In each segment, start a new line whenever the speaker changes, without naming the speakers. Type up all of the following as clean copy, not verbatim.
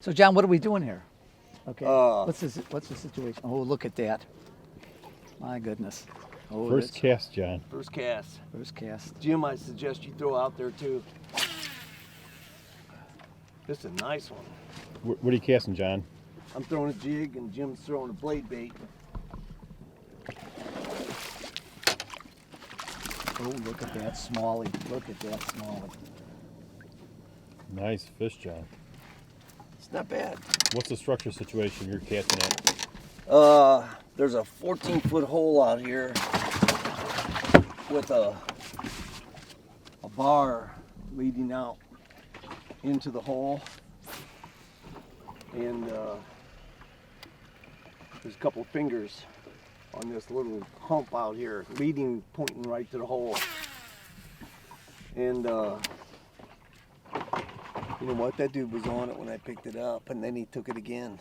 So John, what are we doing here? Okay.
Uh,
what's the situation? Oh, look at that. My goodness. Oh,
First
that's
cast, John.
First cast.
first cast.
Jim, I suggest you throw out there too. This is a nice one.
What are you casting, John?
I'm throwing a jig and Jim's throwing a blade bait.
Oh, look at that smallie. Look at that smallie.
Nice fish, John.
It's not bad.
What's the structure situation you're casting at?
There's a 14-foot hole out here with a bar leading out into the hole, and there's a couple of fingers on this little hump out here, pointing right to the hole. And you know what? That dude was on it when I picked it up, and then he took it again.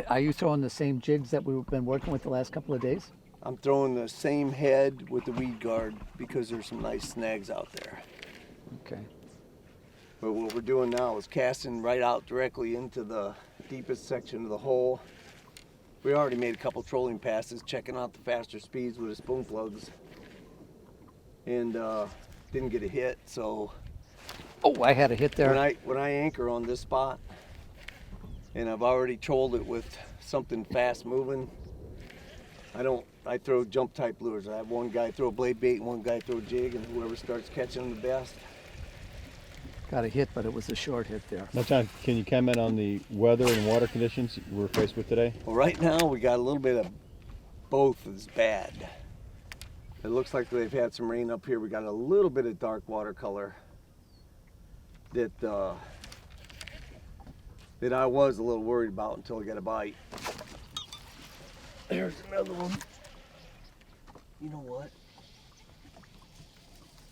Are you throwing the same jigs that we've been working with the last couple of days?
I'm throwing the same head with the weed guard because there's some nice snags out there.
Okay.
But what we're doing now is casting right out directly into the deepest section of the hole. We already made a couple trolling passes, checking out the faster speeds with the spoon plugs, and didn't get a hit. So
Oh, I had a hit there.
when I anchor on this spot, and I've already trolled it with something fast moving, I throw jump type lures. I have one guy throw a blade bait and one guy throw a jig, and whoever starts catching them the best.
Got a hit, but it was a short hit there.
Now, John, can you comment on the weather and water conditions we're faced with today?
Well, right now we got a little bit of both is bad. It looks like they've had some rain up here. We got a little bit of dark watercolor that I was a little worried about until I got a bite. There's another one. You know what?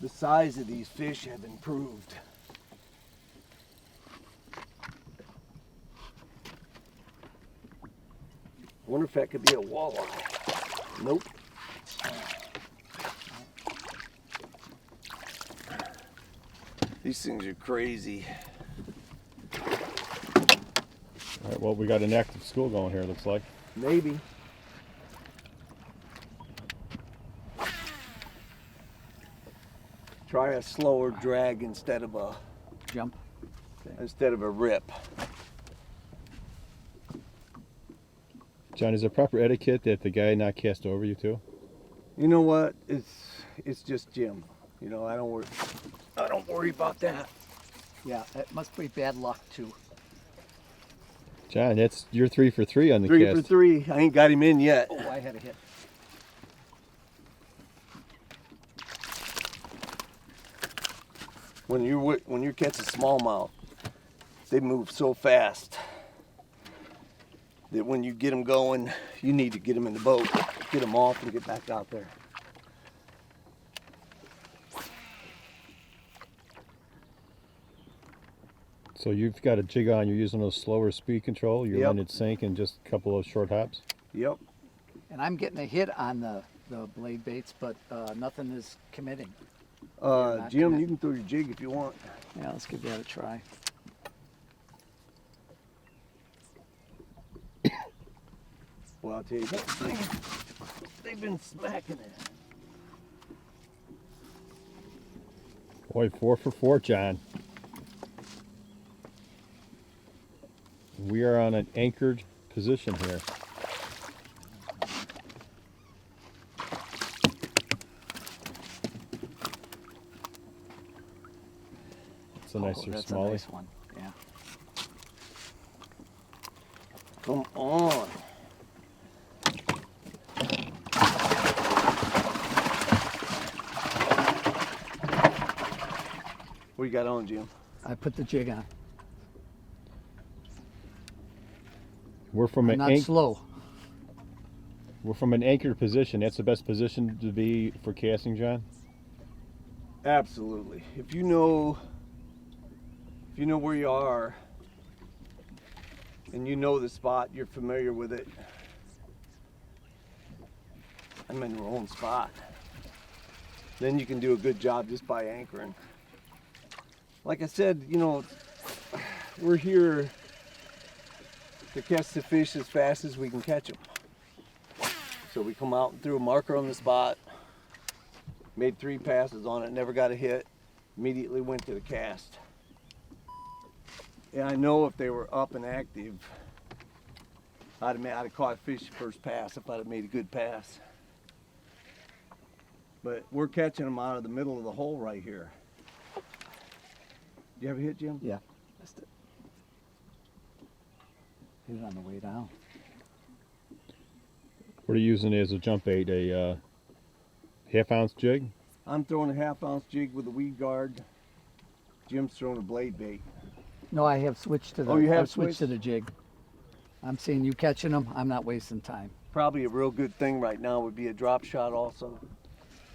The size of these fish have improved. I wonder if that could be a walleye. Nope. These things are crazy.
All right, well, we got an active school going here, it looks like.
Maybe. Try a slower drag instead of a
Jump.
rip.
John, is there proper etiquette that the guy not cast over you too?
You know what? It's just Jim. You know, I don't worry about that.
Yeah, it must be bad luck too.
John, you're 3 for 3 on the
3
cast.
for 3. I ain't got him in yet.
Oh, I had a hit.
When you catch a smallmouth, they move so fast that when you get them going, you need to get them in the boat, get them off, and get back out there.
So you've got a jig on, you're using a slower speed control, you're
Yep.
letting it sink in just a couple of short hops?
Yep.
And I'm getting a hit on the blade baits, but nothing is committing.
Jim,
commit.
you can throw your jig if you want.
Yeah, let's give that a try.
Well, I'll tell you, they've been smacking it.
Boy, 4 for 4, John. We are on an anchored position here. It's a nicer
that's
smallie.
a nice one. Yeah.
Come on. What you got on, Jim?
I put the jig on.
We're from
I'm
an
not slow.
we're from an anchored position. That's the best position to be for casting, John.
Absolutely. If you know where you are and you know the spot, you're familiar with it. I'm in your own spot. Then you can do a good job just by anchoring. Like I said, you know, we're here to catch the fish as fast as we can catch them. So we come out and threw a marker on the spot, made 3 passes on it, never got a hit, immediately went to the cast. And I know if they were up and active, I'd have caught fish first pass if I'd have made a good pass. But we're catching them out of the middle of the hole right here. You have a hit, Jim?
Yeah, missed it. Hit it on the way down.
What are you using as a jump bait? A half-ounce jig?
I'm throwing a half-ounce jig with a weed guard. Jim's throwing a blade bait.
No, I have switched to the.
Oh, you have
I've switched to the jig. I'm seeing you catching them. I'm not wasting time.
Probably a real good thing right now would be a drop shot also.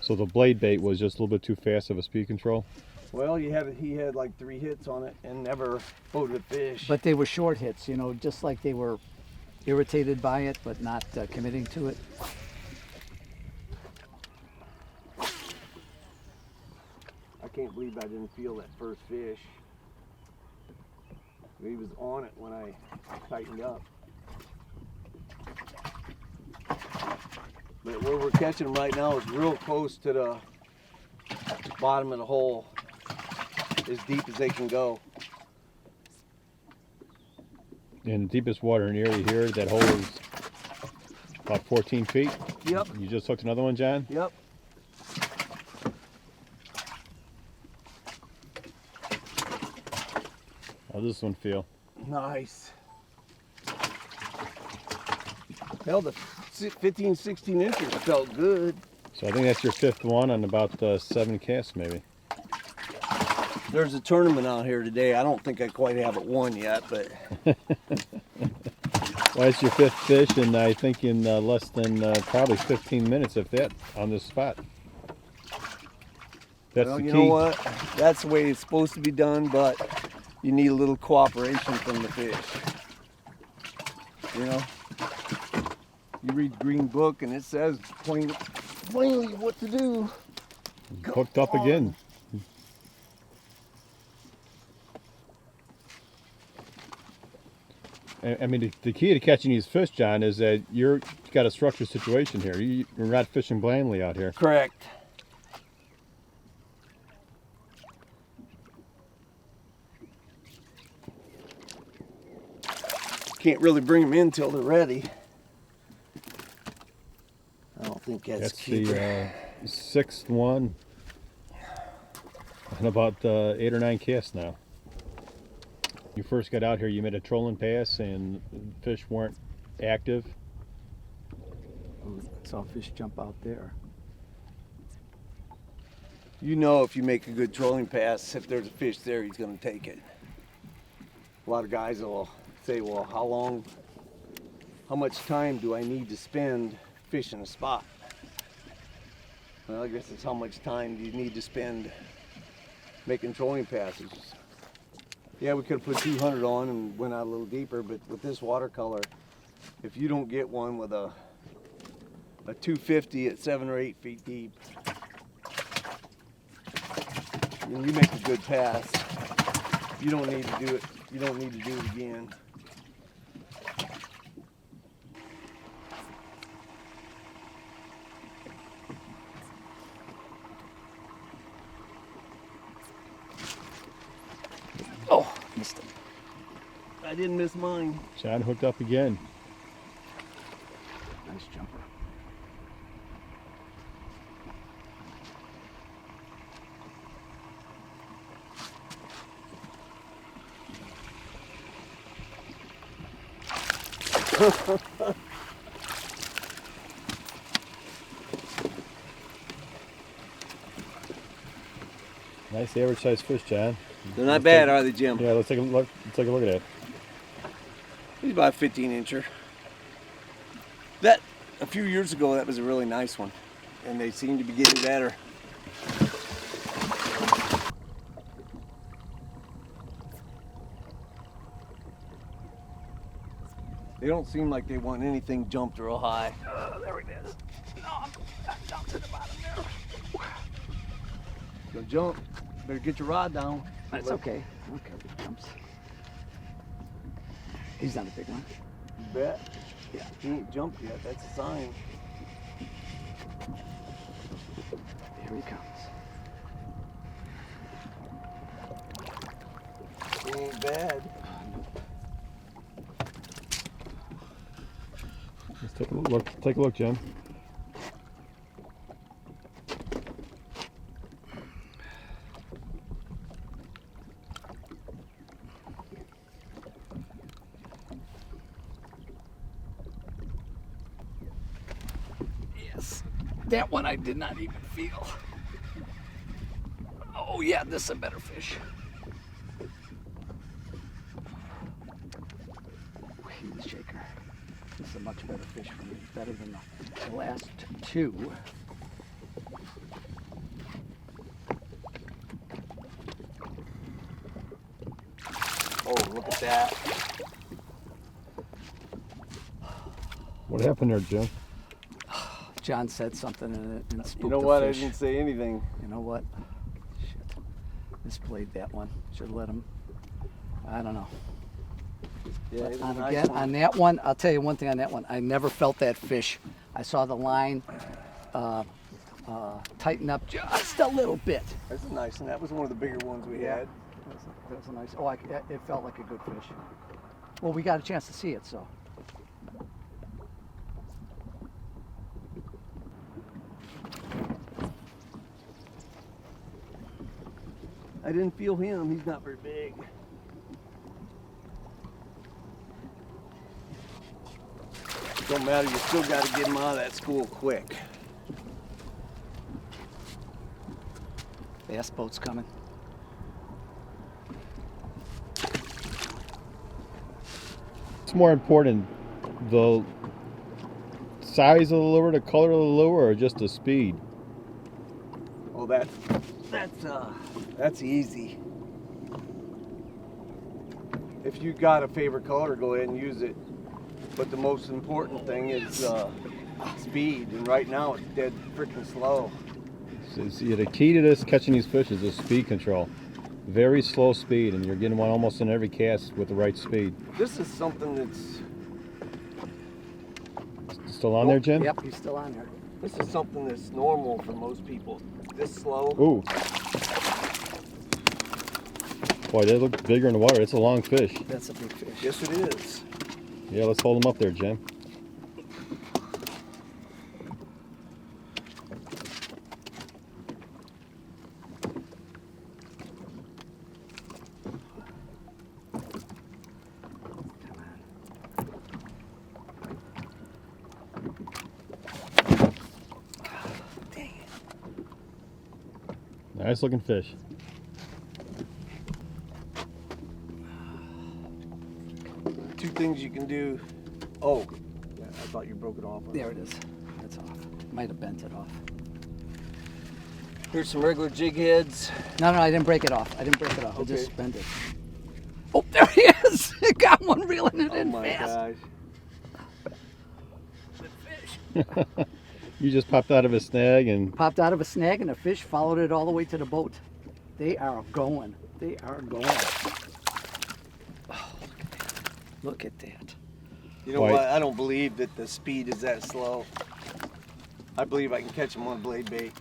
So the blade bait was just a little bit too fast of a speed control?
Well, he had like 3 hits on it and never boated a fish.
But they were short hits, you know, just like they were irritated by it, but not committing to it.
I can't believe I didn't feel that first fish. He was on it when I tightened up. But where we're catching them right now is real close to the bottom of the hole, as deep as they can go.
And the deepest water in the area here, that hole is about 14 feet.
Yep.
You just hooked another one, John?
Yep.
How does this one feel?
Nice. Hell, the 15, 16 inches felt good.
So I think that's your 5th one on about 7 casts, maybe.
There's a tournament out here today. I don't think I quite have it won yet, but
Well, it's your 5th fish, and I think in less than probably 15 minutes, if that, on this spot. That's
well,
the key.
you know what? That's the way it's supposed to be done, but you need a little cooperation from the fish. You know? You read Green Book and it says plainly what to do.
Hooked up again. I mean, the key to catching these fish, John, is that you've got a structured situation here. You're not fishing blindly out here.
Correct. Can't really bring them in till they're ready. I don't think that's
the
keeper.
6th one, and about 8 or 9 casts now. You first got out here, you made a trolling pass, and fish weren't active.
Ooh, I saw a fish jump out there.
You know, if you make a good trolling pass, if there's a fish there, he's going to take it. A lot of guys will say, well, how much time do I need to spend fishing a spot? Well, I guess it's how much time do you need to spend making trolling passes. Yeah, we could have put 200 on and went out a little deeper, but with this watercolor, if you don't get one with a 250 at 7 or 8 feet deep, and you make a good pass, you don't need to do it. You don't need to do it again.
Oh, missed it.
I didn't miss mine.
John hooked up again.
Nice jumper.
Nice average sized fish, John.
They're not bad, are they, Jim?
Yeah, let's take a look. Let's take a look at it.
He's about a 15 incher. That, a few years ago, that was a really nice one. And they seem to be getting better. They don't seem like they want anything jumped real high.
There it is. No, I'm down to the bottom there.
Don't jump. Better get your rod down.
That's okay. Okay, it jumps. He's not a big one.
You bet.
Yeah.
He ain't jumped yet. That's a sign.
Here he comes.
He ain't bad.
Let's take a look. Take a look, Jim.
Yes. That one I did not even feel. Oh yeah, this is a better fish. He's a shaker. This is a much better fish for me. Better than the last two.
Oh, look at that.
What happened there, Jim?
John said something in it and spooked
You know
the
what?
fish.
I didn't say anything.
You know what? Shit. Misplayed that one. Should have let him. I don't know.
Yeah,
But
it was a
on,
nice
again,
one.
on that one, I'll tell you one thing on that one. I never felt that fish. I saw the line tighten up just a little bit.
That's a nice one. That was one of the bigger ones we
Yeah.
had.
That was a nice. Oh, it felt like a good fish. Well, we got a chance to see it, so.
I didn't feel him. He's not very big. Don't matter. You still got to get him out of that school quick.
Bass boat's coming.
What's more important, the size of the lure, the color of the lure, or just the speed?
Oh, that's easy. If you got a favorite color, go ahead and use it. But the most important thing is speed, and right now it's dead freaking slow.
So, see, the key to this catching these fish is the speed control. Very slow speed, and you're getting one almost in every cast with the right speed.
This is something that's
Still on there, Jim?
Yep, he's still on there.
this is something that's normal for most people. This slow.
Ooh. Boy, they look bigger in the water. It's a long fish.
That's a big fish.
Yes, it is.
Yeah, let's hold them up there, Jim. Nice looking fish.
Two things you can do. Oh, yeah, I thought you broke it off.
There it is. That's off. Might have bent it off.
Here's some regular jig heads.
No, I didn't break it off. I just
Okay.
bent it. Oh, there he is! I got one reeling it
Oh
in
my
fast.
gosh.
Good fish.
You just popped out of a snag and
Popped out of a snag and the fish followed it all the way to the boat. They are going. They are going. Oh, look at that.
You know
Why-
what? I don't believe that the speed is that slow. I believe I can catch them on blade bait.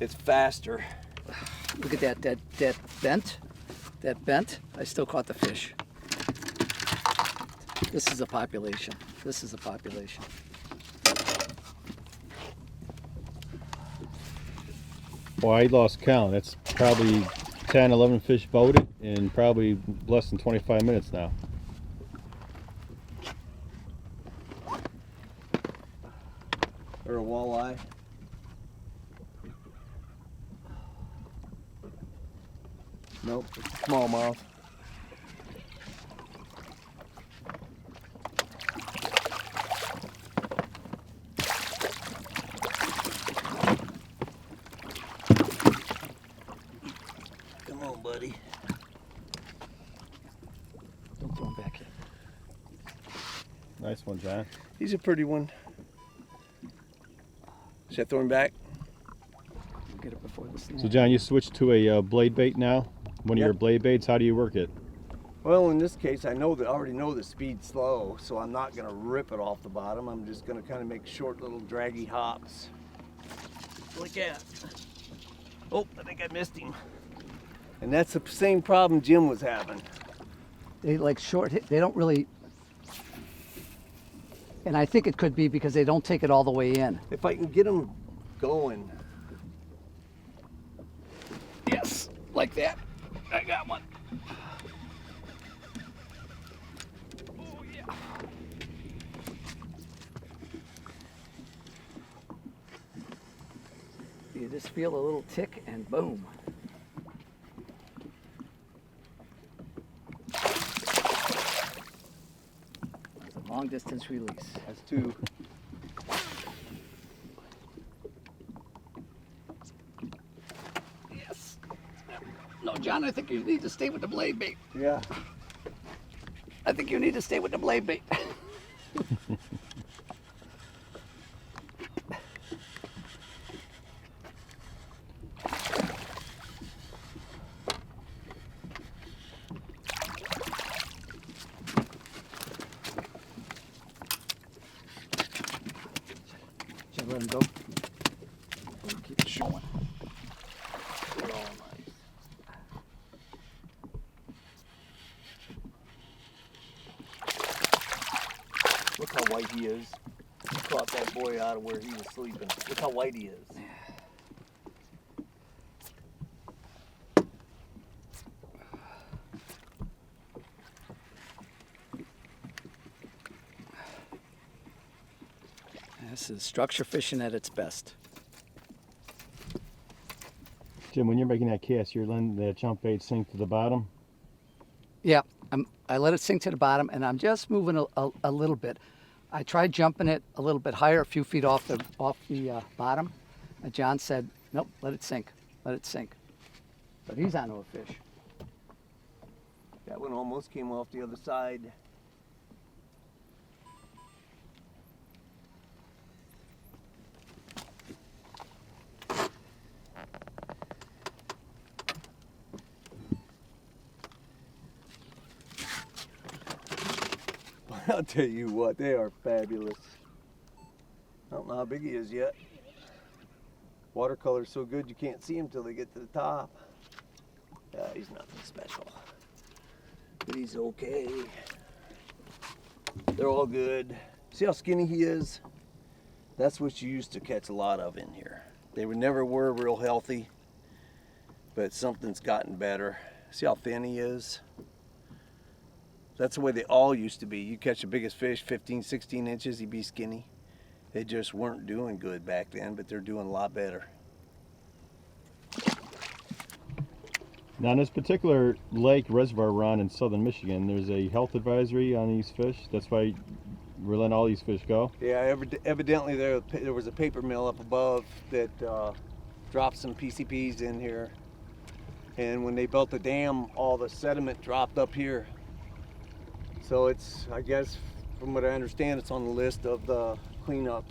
It's faster.
Look at that bent. That bent. I still caught the fish. This is a population. This is a population.
well, I lost count. That's probably 10, 11 fish boated in probably less than 25 minutes now.
Or a walleye. Nope, it's a smallmouth. Come on, buddy.
Don't throw him back yet.
Nice one, John.
He's a pretty one. Should I throw him back?
We'll get it before the snag.
So, John, you switched to a blade bait now. One of
Yep.
your blade baits, how do you work it?
Well, in this case, I already know the speed's slow, so I'm not gonna rip it off the bottom. I'm just gonna kind of make short little draggy hops. Like that. Oh, I think I missed him. And that's the same problem Jim was having.
They like short hit. They don't really. And I think it could be because they don't take it all the way in.
If I can get him going.
Yes, like that. I got one. Oh yeah. You just feel a little tick and boom. It's a long distance release.
That's two.
Yes. No, John, I think you need to stay with the blade bait.
Yeah.
I think you need to stay with the blade bait. Should I let him go? Or keep it showing. They're all nice.
Look how white he is. He caught that boy out of where he was sleeping. Look how white he is.
This is structure fishing at its best.
Jim, when you're making that cast, you're letting the jump bait sink to the bottom?
Yeah, I let it sink to the bottom, and I'm just moving a little bit. I tried jumping it a little bit higher, a few feet off the bottom. And John said, "Nope, let it sink, let it sink." But he's onto a fish.
That one almost came off the other side. I'll tell you what, they are fabulous. I don't know how big he is yet. Watercolor's so good you can't see him till they get to the top. Yeah, he's nothing special. But he's okay. They're all good. See how skinny he is? That's what you used to catch a lot of in here. They never were real healthy, but something's gotten better. See how thin he is? That's the way they all used to be. You catch the biggest fish, 15, 16 inches, he'd be skinny. They just weren't doing good back then, but they're doing a lot better.
Now, in this particular lake reservoir we're on in southern Michigan, there's a health advisory on these fish. That's why we're letting all these fish go.
Yeah, evidently there was a paper mill up above that dropped some PCPs in here. And when they built the dam, all the sediment dropped up here. So it's, I guess, from what I understand, it's on the list of the cleanup.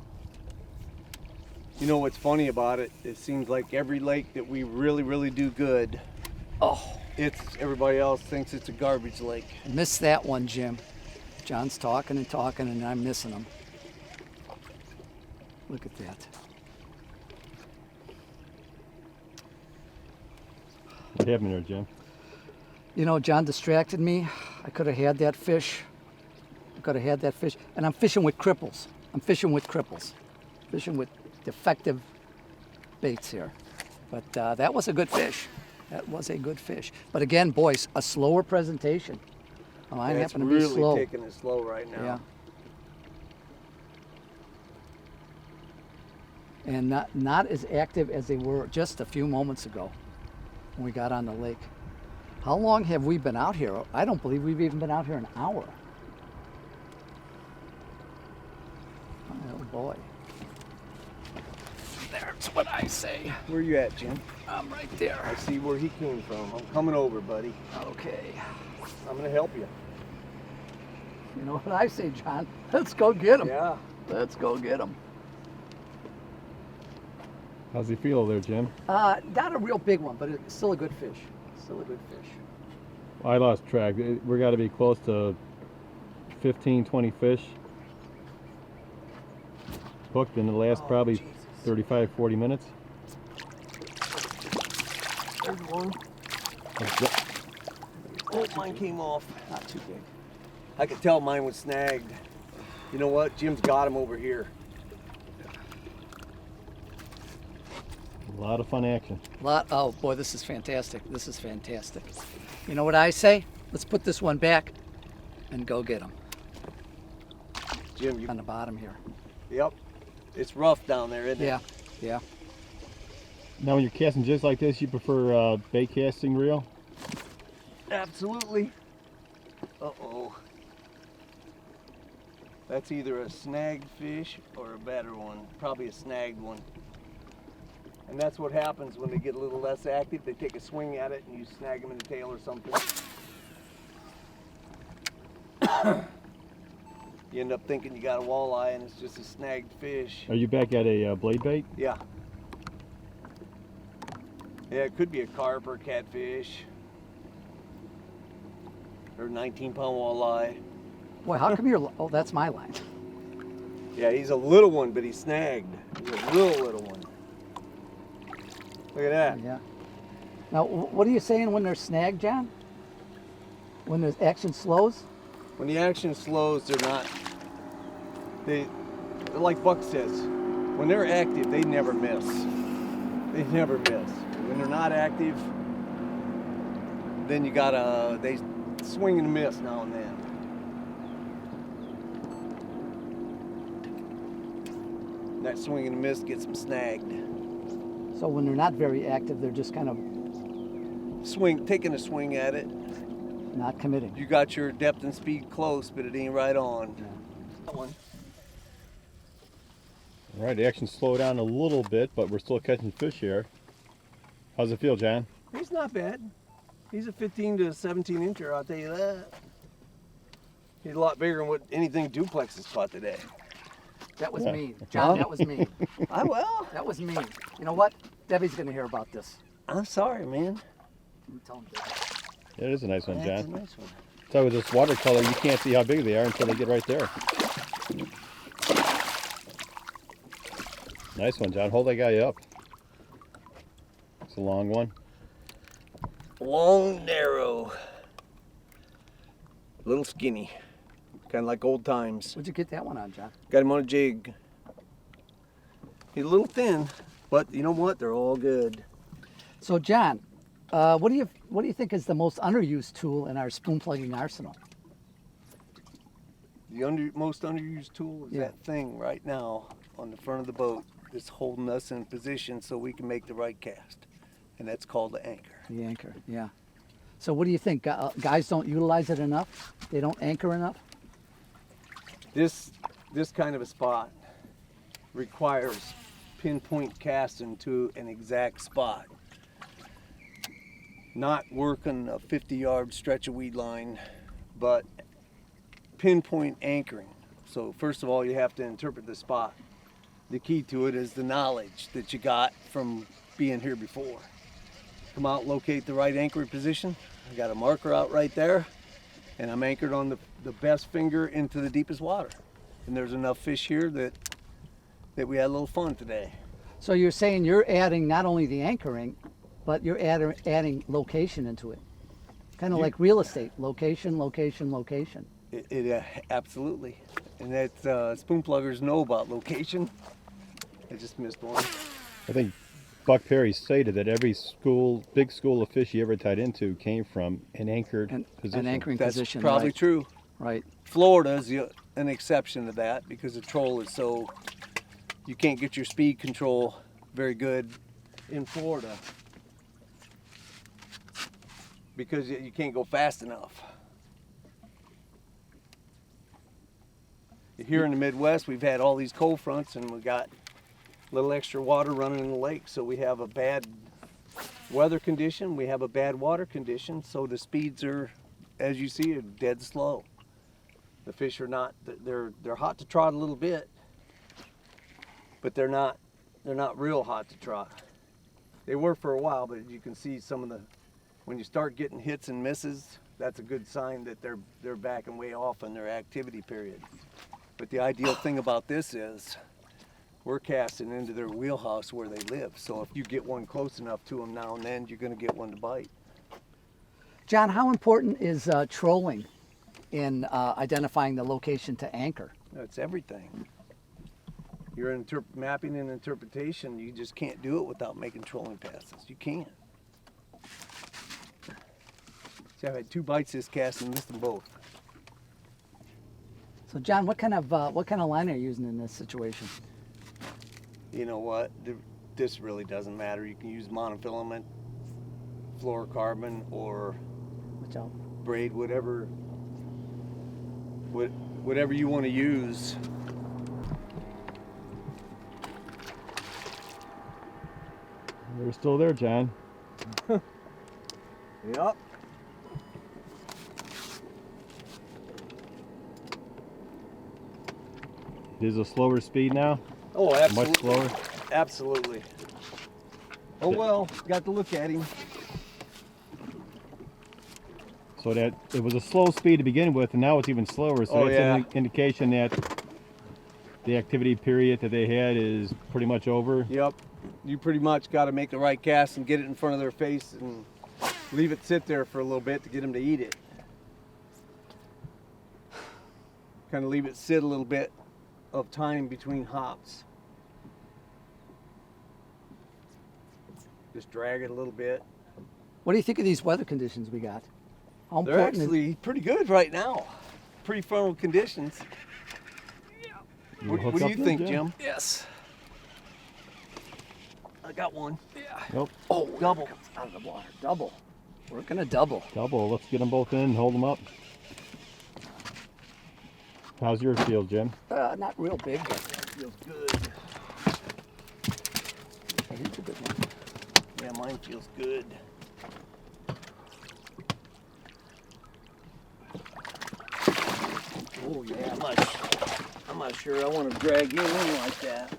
You know what's funny about it? It seems like every lake that we really do good, everybody else thinks it's a garbage lake.
Missed that one, Jim. John's talking and talking, and I'm missing him. Look at that.
What happened there, Jim?
You know, John distracted me. I could have had that fish. And I'm fishing with cripples. Fishing with defective baits here. But that was a good fish. But again, boys, a slower presentation. Mine
It's
happened to be
really
slow.
taking it slow right now.
Yeah. And not as active as they were just a few moments ago when we got on the lake. How long have we been out here? I don't believe we've even been out here an hour. Oh boy. There's what I say.
Where you at, Jim?
I'm right there.
I see where he came from. I'm coming over, buddy.
Okay.
I'm gonna help you.
You know what I say, John? Let's go get him.
Yeah.
Let's go get him.
How's he feel there, Jim?
Not a real big one, but it's still a good fish.
Still a good fish.
I lost track. We're got to be close to 15, 20 fish hooked in the last probably
Jesus.
35, 40 minutes.
There's one. Oh, mine came off.
Not too big.
I could tell mine was snagged. You know what? Jim's got him over here.
A lot of fun action.
Oh boy, this is fantastic. This is fantastic. You know what I say? Let's put this one back and go get him
Jim, you.
on the bottom here.
Yep. It's rough down there, isn't it?
Yeah, yeah.
Now, when you're casting jigs like this, you prefer bait casting reel?
Absolutely. Uh-oh. That's either a snagged fish or a better one. Probably a snagged one. And that's what happens when they get a little less active. They take a swing at it and you snag them in the tail or something. You end up thinking you got a walleye and it's just a snagged fish.
Are you back at a blade bait?
Yeah. Yeah, it could be a carp or catfish. Or 19-pound walleye.
Boy, how come you're? Oh, that's my line.
Yeah, he's a little one, but he's snagged. He's a little one. Look at that.
Yeah. Now, what are you saying when they're snagged, John? When the action slows?
When the action slows, they're not. They, like Buck says, when they're active, they never miss. They never miss. When they're not active, then you gotta. They swing and miss now and then. And that swing and miss gets them snagged.
So when they're not very active, they're just kind of
Taking a swing at it.
not committing.
You got your depth and speed close, but it ain't right on.
Yeah.
That one.
All right, the action slowed down a little bit, but we're still catching fish here. How's it feel, John?
He's not bad. He's a 15 to 17 incher, I'll tell you that. He's a lot bigger than what anything Duplex has caught today.
That was
Yeah.
mean, John. That was mean.
Well,
That was mean. You know what? Debbie's gonna hear about this.
I'm sorry, man.
I'm telling Debbie.
It is a nice one,
That's a
John.
nice one.
So with this watercolor, you can't see how big they are until they get right there. Nice one, John. Hold that guy up. It's a long one.
Long, narrow. Little skinny. Kind of like old times.
Where'd you get that one on, John?
Got him on a jig. He's a little thin, but you know what? They're all good.
So, John, what do you think is the most underused tool in our spoon plugging arsenal?
The most underused tool is
Yeah.
that thing right now on the front of the boat that's holding us in position so we can make the right cast. And that's called the anchor.
The anchor. Yeah. So, what do you think? Guys don't utilize it enough? They don't anchor enough?
This kind of a spot requires pinpoint casting to an exact spot. Not working a 50-yard stretch of weed line, but pinpoint anchoring. So first of all, you have to interpret the spot. The key to it is the knowledge that you got from being here before. Come out, locate the right anchoring position. I got a marker out right there, and I'm anchored on the best finger into the deepest water. And there's enough fish here that we had a little fun today.
So you're saying you're adding not only the anchoring, but you're adding location into it. Kind of like real estate. Location, location, location.
Absolutely. And that spoon pluggers know about location. I just missed one.
I think Buck Perry stated that every big school of fish he ever tied into came from an anchored position.
An anchoring
That's
position.
probably
right.
true.
Right.
Florida is an exception to that because the troll is so, you can't get your speed control very good in Florida because you can't go fast enough. Here in the Midwest, we've had all these cold fronts and we got a little extra water running in the lake, so we have a bad weather condition, we have a bad water condition, so the speeds are, as you see, are dead slow. The fish are not, they're hot to trot a little bit, but they're not real hot to trot. They were for a while, but you can see some of When you start getting hits and misses, that's a good sign that they're backing way off in their activity period. But the ideal thing about this is we're casting into their wheelhouse where they live. So if you get one close enough to them now and then, you're going to get one to bite.
John, how important is trolling in identifying the location to anchor?
That's everything. You're mapping and interpretation. You just can't do it without making trolling passes. You can't. See, I've had 2 bites this cast and missed them both.
So, John, what kind of line are you using in this situation?
You know what? This really doesn't matter. You can use monofilament, fluorocarbon, or
Watch out.
braid, whatever you want to use.
They're still there, John.
Yep.
It is a slower speed now.
Oh, absolutely.
Much slower.
Absolutely. Oh well, got to look at him.
So that it was a slow speed to begin with, and now it's even slower. So
Oh,
that's
yeah.
an indication that the activity period that they had is pretty much over.
Yep. You pretty much got to make the right cast and get it in front of their face and leave it sit there for a little bit to get them to eat it. Kind of leave it sit a little bit of time between hops. Just drag it a little bit.
What do you think of these weather conditions we got? How
They're
important is-
actually pretty good right now. Pretty frontal conditions.
You
What
hook
do
up
you
there,
think, Jim?
Yes.
I got one.
Nope.
Oh,
Double.
out of the water. Double. We're gonna double.
Double. Let's get them both in. Hold them up. How's yours feel, Jim?
Not real big, but
Feels good.
here's a good one.
Yeah, mine feels good. Oh yeah, I'm not sure I want to drag you in like that.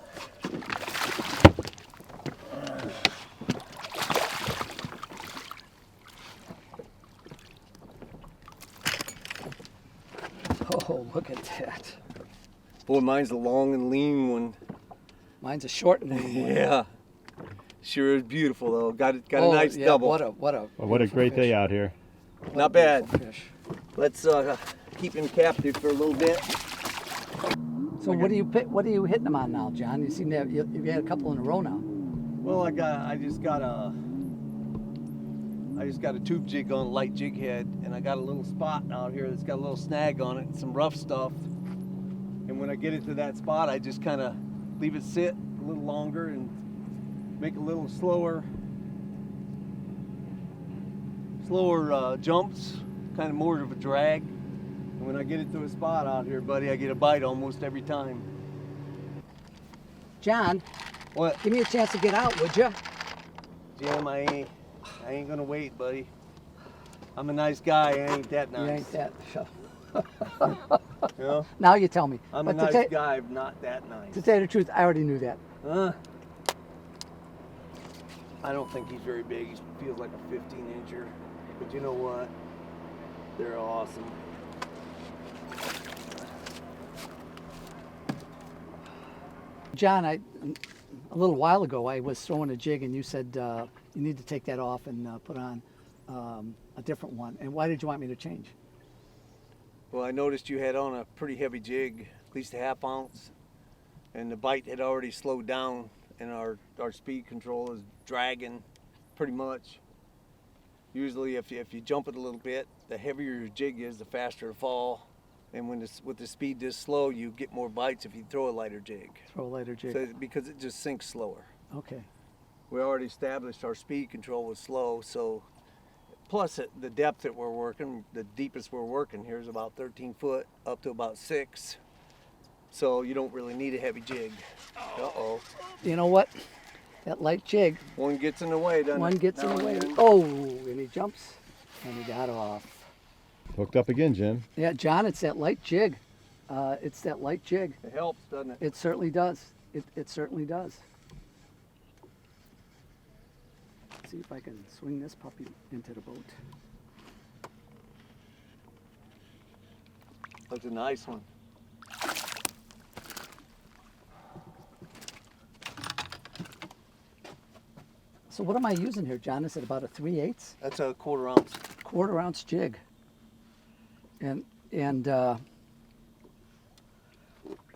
Oh, look at that.
Boy, mine's a long and lean one.
Mine's a short and lean one.
Yeah. Sure is beautiful though. Got a
Oh,
nice
yeah,
double.
What a
Well, what a
beautiful
great
fish.
day out here.
What
Not
a beautiful
bad.
fish.
Let's keep him captive for a little bit.
So what are you hitting them on now, John? You seem to have you had a couple in a row now.
Well, I just got a tube jig on, light jig head, and I got a little spot out here that's got a little snag on it and some rough stuff. And when I get it to that spot, I just kind of leave it sit a little longer and make a little slower jumps, kind of more of a drag. And when I get it to a spot out here, buddy, I get a bite almost every time.
John,
What?
give me a chance to get out, would you?
Jim, I ain't gonna wait, buddy. I'm a nice guy. I ain't that nice.
You ain't that.
You know?
Now you tell me.
I'm a
But
nice guy, but not that nice.
to tell you the truth, I already knew that.
I don't think he's very big. He feels like a 15-incher. But you know what? They're awesome.
John, a little while ago, I was throwing a jig, and you said you need to take that off and put on a different one. And why did you want me to change?
Well, I noticed you had on a pretty heavy jig, at least a ½ ounce, and the bite had already slowed down, and our speed control is dragging pretty much. Usually, if you jump it a little bit, the heavier your jig is, the faster it'll fall. And with the speed this slow, you get more bites if you throw a lighter jig.
Throw a lighter jig.
So, because it just sinks slower.
Okay.
We already established our speed control was slow, so plus the depth that we're working, the deepest we're working here is about 13 foot up to about 6. So you don't really need a heavy jig. Uh-oh.
You know what? That light jig,
One gets in the way, doesn't it?
one gets in
Now
the way.
and then.
Oh, and he jumps, and he got off.
Hooked up again, Jim.
Yeah, John, it's that light jig. It's that light jig.
It helps, doesn't it?
It certainly does. It certainly does. see if I can swing this puppy into the boat.
That's a nice one.
So what am I using here, John? Is it about a 3/8?
That's a 1/4 ounce.
1/4 ounce jig. And the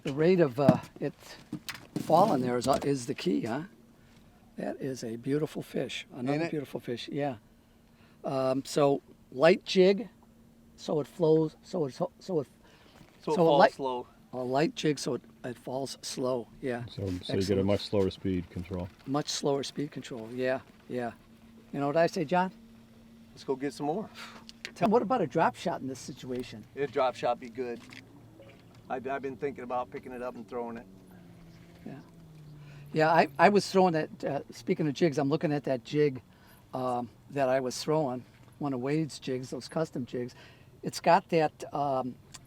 rate of it falling there is the key, huh? That is a beautiful fish. Another
Ain't it?
beautiful fish, yeah. So light jig, so it flows, so it
So it
So a
falls
light-
slow.
a light jig, so it falls slow. Yeah,
So you get a
Excellent.
much slower speed control.
much slower speed control. Yeah, yeah. You know what I say, John?
Let's go get some more.
What about a drop shot in this situation?
A drop shot be good. I've been thinking about picking it up and throwing it.
Yeah, I was throwing that. Speaking of jigs, I'm looking at that jig that I was throwing, one of Wade's jigs, those custom jigs. It's got that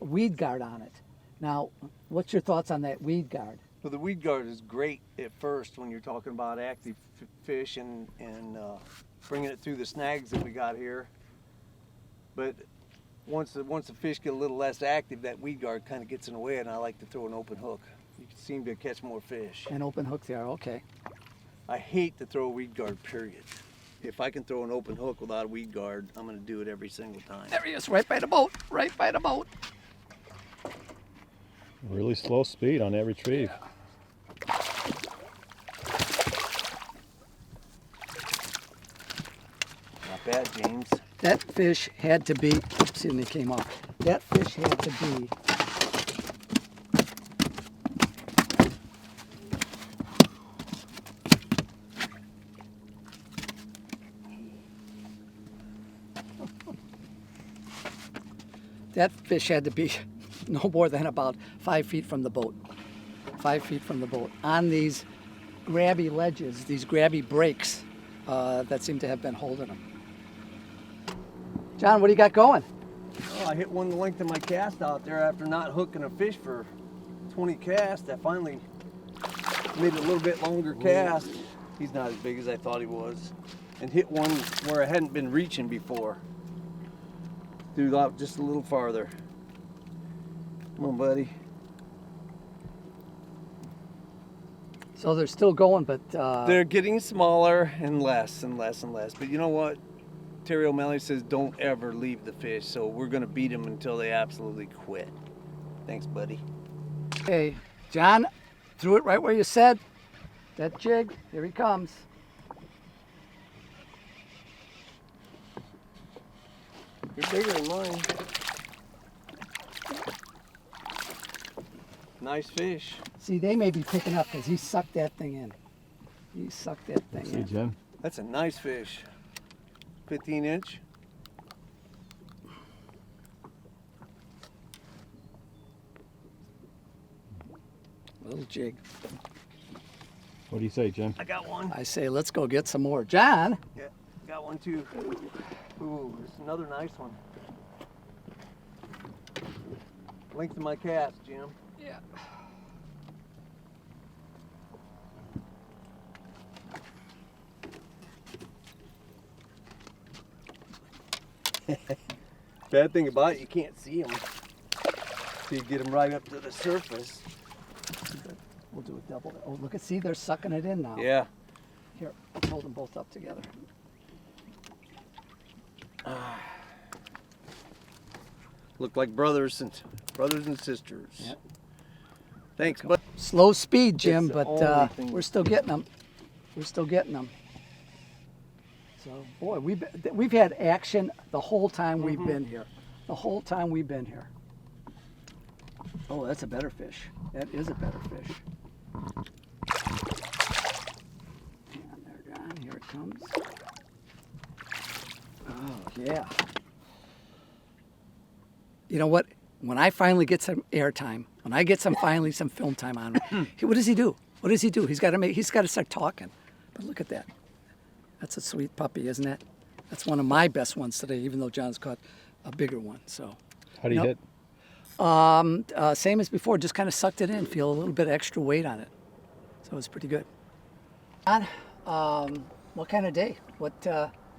weed guard on it. Now, what's your thoughts on that weed guard?
Well, the weed guard is great at first when you're talking about active fish and bringing it through the snags that we got here. But once the fish get a little less active, that weed guard kind of gets in the way, and I like to throw an open hook. You seem to catch more fish.
An open hook there, okay.
I hate to throw a weed guard, period. If I can throw an open hook without a weed guard, I'm going to do it every single time.
There he is, right by the boat, right by the boat.
Really slow speed on that retrieve.
Not bad, James.
That fish had to be, see, and he came off. That fish had to be no more than about 5 feet from the boat. 5 feet from the boat. On these grabby ledges, these grabby breaks that seem to have been holding them. John, what do you got going?
Oh, I hit one the length of my cast out there after not hooking a fish for 20 casts. I finally made a little bit longer cast. He's not as big as I thought he was. And hit one where I hadn't been reaching before. Threw out just a little farther. Come on, buddy.
So they're still going, but
They're getting smaller and less and less and less. But you know what? Terry O'Malley says don't ever leave the fish, so we're going to beat them until they absolutely quit. Thanks, buddy.
hey, John threw it right where you said. That jig, here he comes.
You're bigger than mine. Nice fish.
See, they may be picking up because he sucked that thing in. He sucked that thing
See,
in.
Jim?
That's a nice fish. 15 inch.
Little jig.
What do you say, Jim?
I got one.
I say, let's go get some more. John,
Yeah, got one too. Ooh, there's another nice one. Length of my cast, Jim.
yeah.
Bad thing about it, you can't see them. So you get them right up to the surface.
We'll do a double. Oh, look at, see, they're sucking it in now.
Yeah.
Here, let's hold them both up together.
Look like brothers and sisters.
Yep.
Thanks, bud.
Slow speed, Jim,
It's the
but
only thing-
we're still getting them. We're still getting them. So, boy, we've had action the whole time we've been here. The whole time we've been here. Oh, that's a better fish. That is a better fish. And there, John. Here it comes. Oh, yeah. You know what? When I finally get some airtime, when I get some film time on him, what does he do? What does he do? He's got to start talking. But look at that. That's a sweet puppy, isn't it? That's one of my best ones today, even though John's caught a bigger one. So,
How do you
Nope.
hit?
same as before, just kind of sucked it in, feel a little bit extra weight on it. So it was pretty good. John, what kind of day? What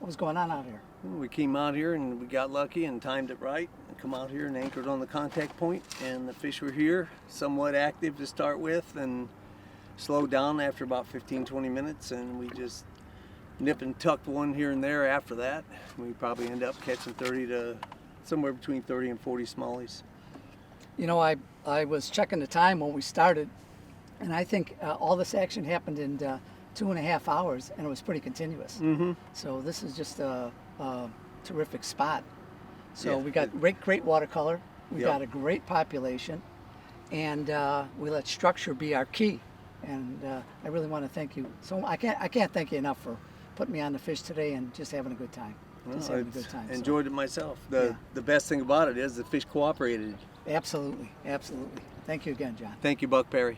was going on out here?
We came out here and we got lucky and timed it right. And come out here and anchored on the contact point, and the fish were here, somewhat active to start with, and slowed down after about 15-20 minutes, and we just nip and tucked one here and there after that. We probably end up catching 30 to somewhere between 30 and 40 smallies.
You know, I was checking the time when we started, and I think all this action happened in 2.5 hours, and it was pretty continuous.
Mm-hmm.
So this is just a terrific spot. So
Yeah,
we got great watercolor. We
Yep.
got a great population, and we let structure be our key. And I really want to thank you. So I can't thank you enough for putting me on the fish today and just having a good time. Just having a good time. So,
Enjoyed it myself.
Yeah.
The best thing about it is the fish cooperated.
absolutely, absolutely. Thank you again, John.
Thank you, Buck Perry.